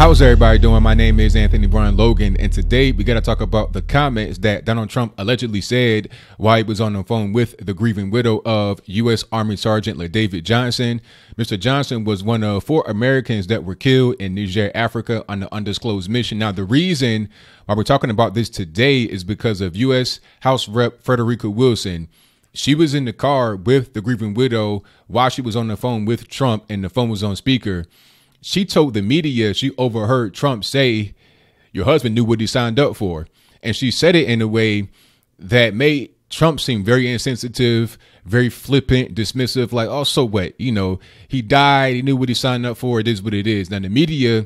How's everybody doing? My name is Anthony Brian Logan, and today we got to talk about the comments that Donald Trump allegedly said while he was on the phone with the grieving widow of U.S. Army Sergeant LaDavid Johnson. Mr. Johnson was one of 4 Americans that were killed in Niger, Africa on an undisclosed mission. Now, the reason why we're talking about this today is because of U.S. House Rep Frederica Wilson. She was in the car with the grieving widow while she was on the phone with Trump, and the phone was on speaker. She told the media she overheard Trump say, "Your husband knew what he signed up for." And she said it in a way that made Trump seem very insensitive, very flippant, dismissive, like, oh, so what? You know, he died. He knew what he signed up for. It is what it is. Now, the media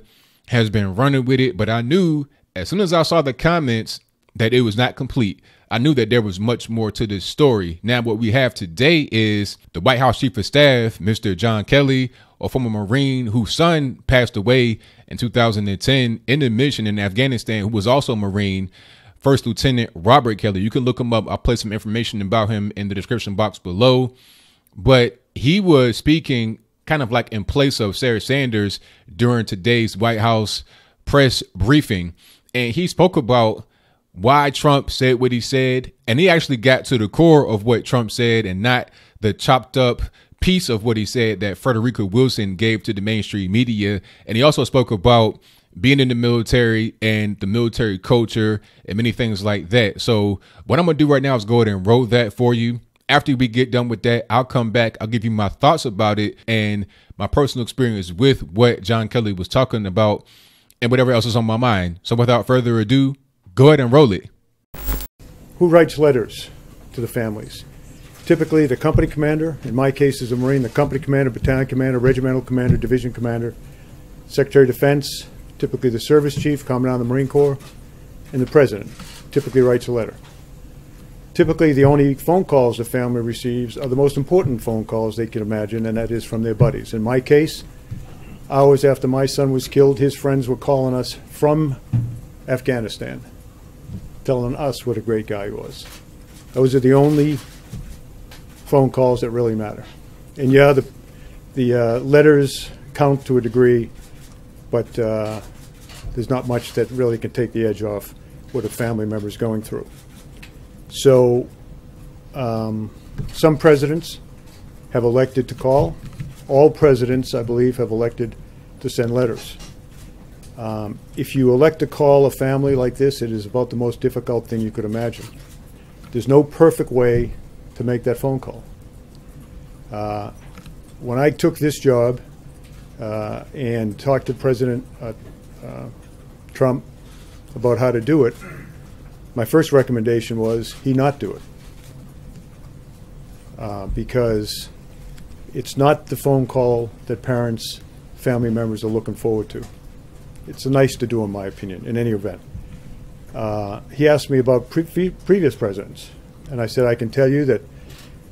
has been running with it, but I knew as soon as I saw the comments that it was not complete. I knew that there was much more to this story. Now, what we have today is the White House Chief of Staff, Mr. John Kelly, a former Marine whose son passed away in 2010 in the mission in Afghanistan, who was also a Marine, First Lieutenant Robert Kelly. You can look him up. I'll place some information about him in the description box below. But he was speaking kind of like in place of Sarah Sanders during today's White House press briefing. And he spoke about why Trump said what he said. And he actually got to the core of what Trump said and not the chopped up piece of what he said that Frederica Wilson gave to the mainstream media. And he also spoke about being in the military and the military culture and many things like that. So what I'm going to do right now is go ahead and roll that for you. After we get done with that, I'll come back. I'll give you my thoughts about it and my personal experience with what John Kelly was talking about and whatever else is on my mind. So without further ado, go ahead and roll it. Who writes letters to the families? Typically, the company commander, in my case as a Marine, the company commander, battalion commander, regimental commander, division commander, Secretary of Defense, typically the service chief, Commandant of the Marine Corps, and the president typically writes a letter. Typically, the only phone calls the family receives are the most important phone calls they can imagine, and that is from their buddies. In my case, hours after my son was killed, his friends were calling us from Afghanistan, telling us what a great guy he was. Those are the only phone calls that really matter. And yeah, the letters count to a degree, but there's not much that really can take the edge off what a family member is going through. So some presidents have elected to call. All presidents, I believe, have elected to send letters. If you elect to call a family like this, it is about the most difficult thing you could imagine. There's no perfect way to make that phone call. When I took this job and talked to President Trump about how to do it, my first recommendation was he not do it. Because it's not the phone call that parents, family members are looking forward to. It's nice to do, in my opinion, in any event. He asked me about previous presidents, and I said I can tell you that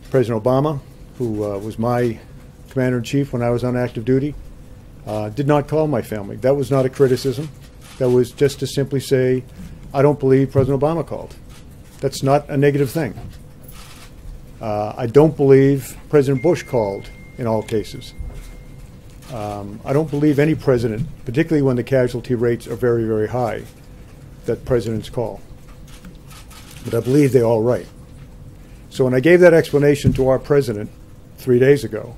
President Obama, who was my commander-in-chief when I was on active duty, did not call my family. That was not a criticism. That was just to simply say, I don't believe President Obama called. That's not a negative thing. I don't believe President Bush called in all cases. I don't believe any president, particularly when the casualty rates are very, very high, that presidents call. But I believe they're all right. So when I gave that explanation to our president 3 days ago,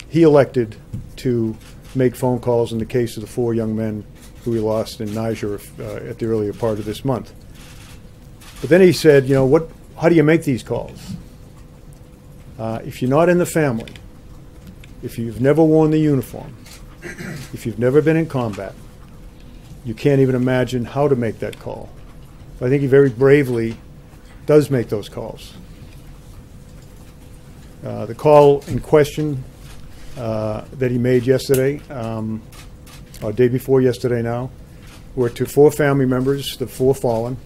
he elected to make phone calls in the case of the 4 young men who we lost in Niger at the earlier part of this month. But then he said, you know, how do you make these calls? If you're not in the family, if you've never worn the uniform, if you've never been in combat, you can't even imagine how to make that call. But I think he very bravely does make those calls. The call in question that he made yesterday, or day before yesterday now, were to 4 family members, the 4 fallen.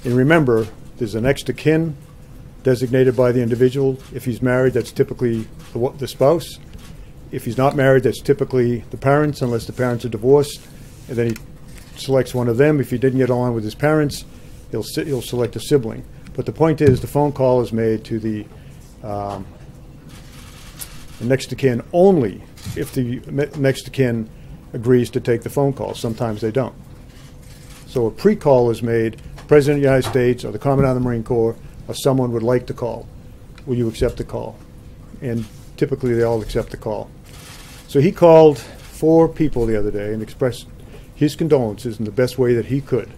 And remember, there's a next of kin designated by the individual. If he's married, that's typically the spouse. If he's not married, that's typically the parents, unless the parents are divorced. And then he selects one of them. If he didn't get along with his parents, he'll select a sibling. But the point is, the phone call is made to the next of kin only if the next of kin agrees to take the phone call. Sometimes they don't. So a pre-call is made. The President of the United States or the Commandant of the Marine Corps or someone would like to call. Will you accept the call? And typically they all accept the call. So he called 4 people the other day and expressed his condolences in the best way that he could.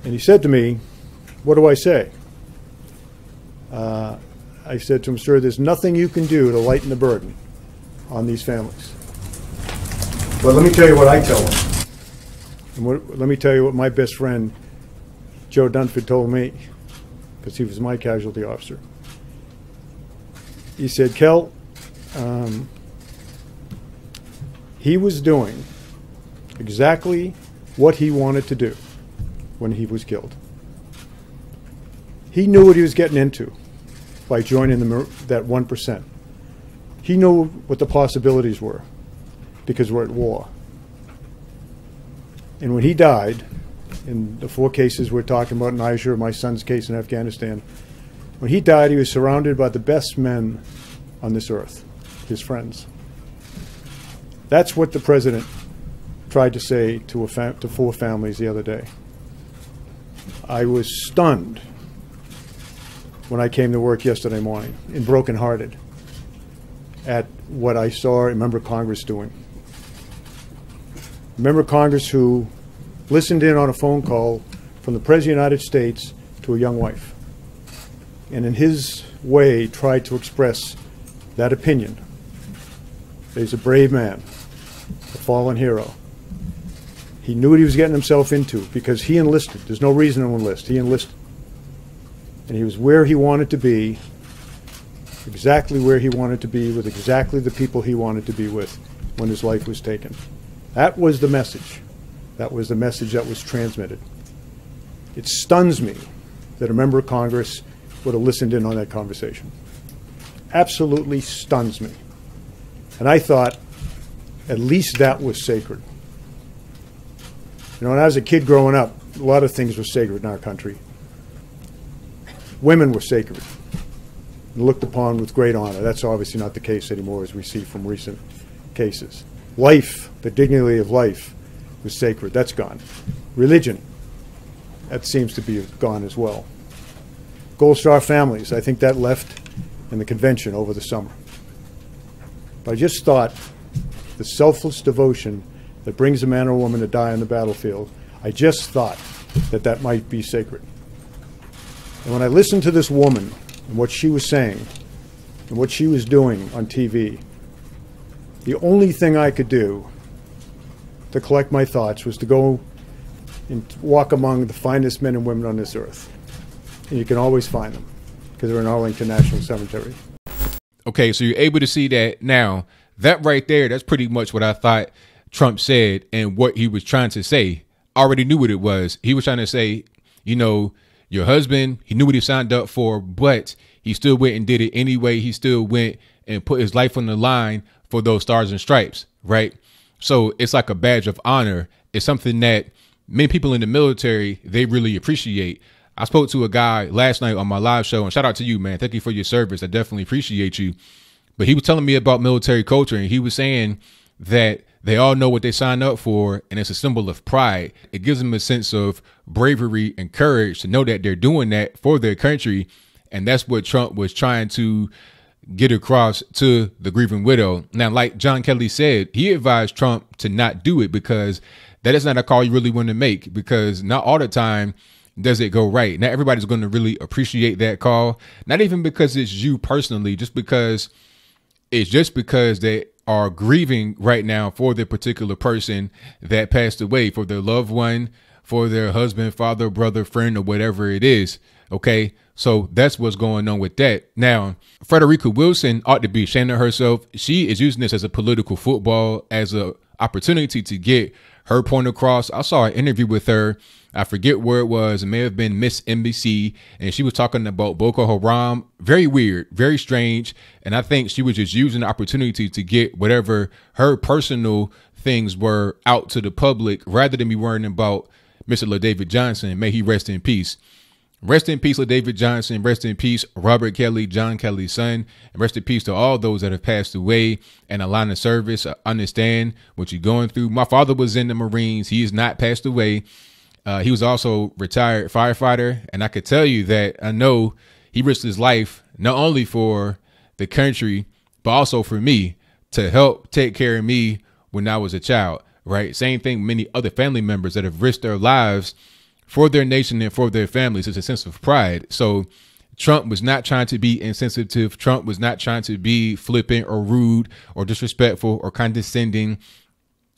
And he said to me, what do I say? I said to him, sir, there's nothing you can do to lighten the burden on these families. But let me tell you what I tell them. And let me tell you what my best friend, Joe Dunford, told me, because he was my casualty officer. He said, Kel, he was doing exactly what he wanted to do when he was killed. He knew what he was getting into by joining that 1%. He knew what the possibilities were because we're at war. And when he died, in the 4 cases we're talking about in Niger, my son's case in Afghanistan, when he died, he was surrounded by the best men on this earth, his friends. That's what the president tried to say to 4 families the other day. I was stunned when I came to work yesterday morning and brokenhearted at what I saw a member of Congress doing. A member of Congress who listened in on a phone call from the President of the United States to a young wife, and in his way tried to express that opinion. He's a brave man, a fallen hero. He knew what he was getting himself into because he enlisted. There's no reason to enlist. He enlisted. And he was where he wanted to be, exactly where he wanted to be, with exactly the people he wanted to be with when his life was taken. That was the message. That was the message that was transmitted. It stuns me that a member of Congress would have listened in on that conversation. Absolutely stuns me. And I thought, at least that was sacred. You know, when I was a kid growing up, a lot of things were sacred in our country. Women were sacred and looked upon with great honor. That's obviously not the case anymore, as we see from recent cases. Life, the dignity of life, was sacred. That's gone. Religion, that seems to be gone as well. Gold Star families, I think that left in the convention over the summer. But I just thought the selfless devotion that brings a man or woman to die on the battlefield, I just thought that that might be sacred. And when I listened to this woman and what she was saying and what she was doing on TV, the only thing I could do to collect my thoughts was to go and walk among the finest men and women on this earth. And you can always find them because they're in Arlington National Cemetery. Okay, so you're able to see that now. That right there, that's pretty much what I thought Trump said and what he was trying to say. I already knew what it was. He was trying to say, you know, your husband, he knew what he signed up for, but he still went and did it anyway. He still went and put his life on the line for those stars and stripes, right? So it's like a badge of honor. It's something that many people in the military, they really appreciate. I spoke to a guy last night on my live show, and shout out to you, man. Thank you for your service. I definitely appreciate you. But he was telling me about military culture, and he was saying that they all know what they signed up for, and it's a symbol of pride. It gives them a sense of bravery and courage to know that they're doing that for their country. And that's what Trump was trying to get across to the grieving widow. Now, like John Kelly said, he advised Trump to not do it because that is not a call you really want to make, because not all the time does it go right. Not everybody's going to really appreciate that call, not even because it's you personally, just because they are grieving right now for their particular person that passed away, for their loved one, for their husband, father, brother, friend, or whatever it is. Okay, so that's what's going on with that. Now, Frederica Wilson ought to be ashamed of herself. She is using this as a political football, as an opportunity to get her point across. I saw an interview with her. I forget where it was. It may have been Miss NBC, and she was talking about Boko Haram. Very weird, very strange. And I think she was just using the opportunity to get whatever her personal things were out to the public rather than be worrying about Mr. LaDavid Johnson. May he rest in peace. Rest in peace, LaDavid Johnson. Rest in peace, Robert Kelly, John Kelly's son. And rest in peace to all those that have passed away in a line of service. I understand what you're going through. My father was in the Marines. He has not passed away. He was also retired firefighter. And I could tell you that I know he risked his life not only for the country, but also for me to help take care of me when I was a child, right? Same thing, many other family members that have risked their lives for their nation and for their families. It's a sense of pride. So Trump was not trying to be insensitive. Trump was not trying to be flippant or rude or disrespectful or condescending.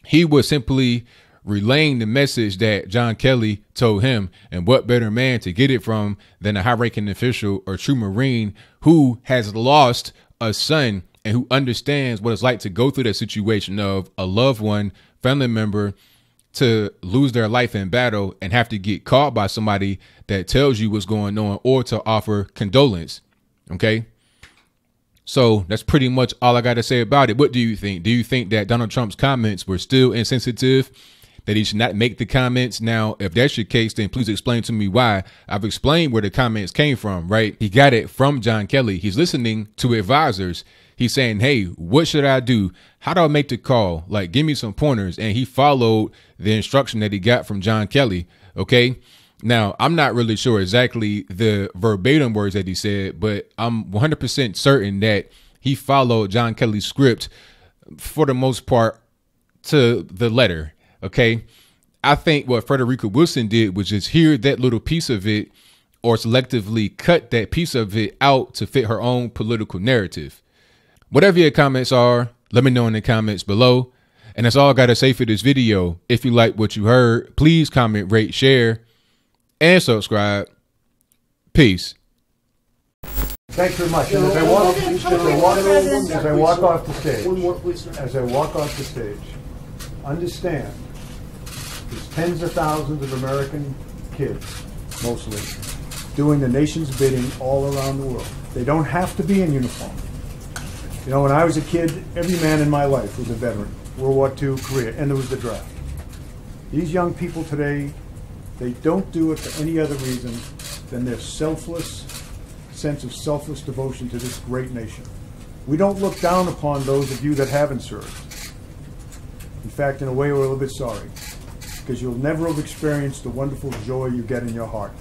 He was simply relaying the message that John Kelly told him. And what better man to get it from than a high-ranking official or true Marine who has lost a son and who understands what it's like to go through that situation of a loved one, family member, to lose their life in battle and have to get caught by somebody that tells you what's going on or to offer condolence. Okay. So that's pretty much all I got to say about it. What do you think? Do you think that Donald Trump's comments were still insensitive, that he should not make the comments? Now, if that's your case, then please explain to me why. I've explained where the comments came from, right? He got it from John Kelly. He's listening to advisors. He's saying, hey, what should I do? How do I make the call? Like, give me some pointers. And he followed the instruction that he got from John Kelly. OK, now, I'm not really sure exactly the verbatim words that he said, but I'm 100% certain that he followed John Kelly's script for the most part to the letter. OK, I think what Frederica Wilson did was just hear that little piece of it or selectively cut that piece of it out to fit her own political narrative. Whatever your comments are, let me know in the comments below. And that's all I got to say for this video. If you like what you heard, please comment, rate, share, and subscribe. Peace. Thanks very much. And as I walk off the stage, understand there's tens of thousands of American kids, mostly, doing the nation's bidding all around the world. They don't have to be in uniform. You know, when I was a kid, every man in my life was a veteran. World War II, Korea, and there was the draft. These young people today, they don't do it for any other reason than their selfless sense of selfless devotion to this great nation. We don't look down upon those of you that haven't served. In fact, in a way, we're a little bit sorry, because you'll never have experienced the wonderful joy you get in your heart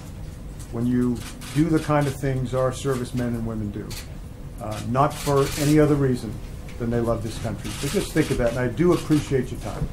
when you do the kind of things our servicemen and women do. Not for any other reason than they love this country. So just think of that, and I do appreciate your time.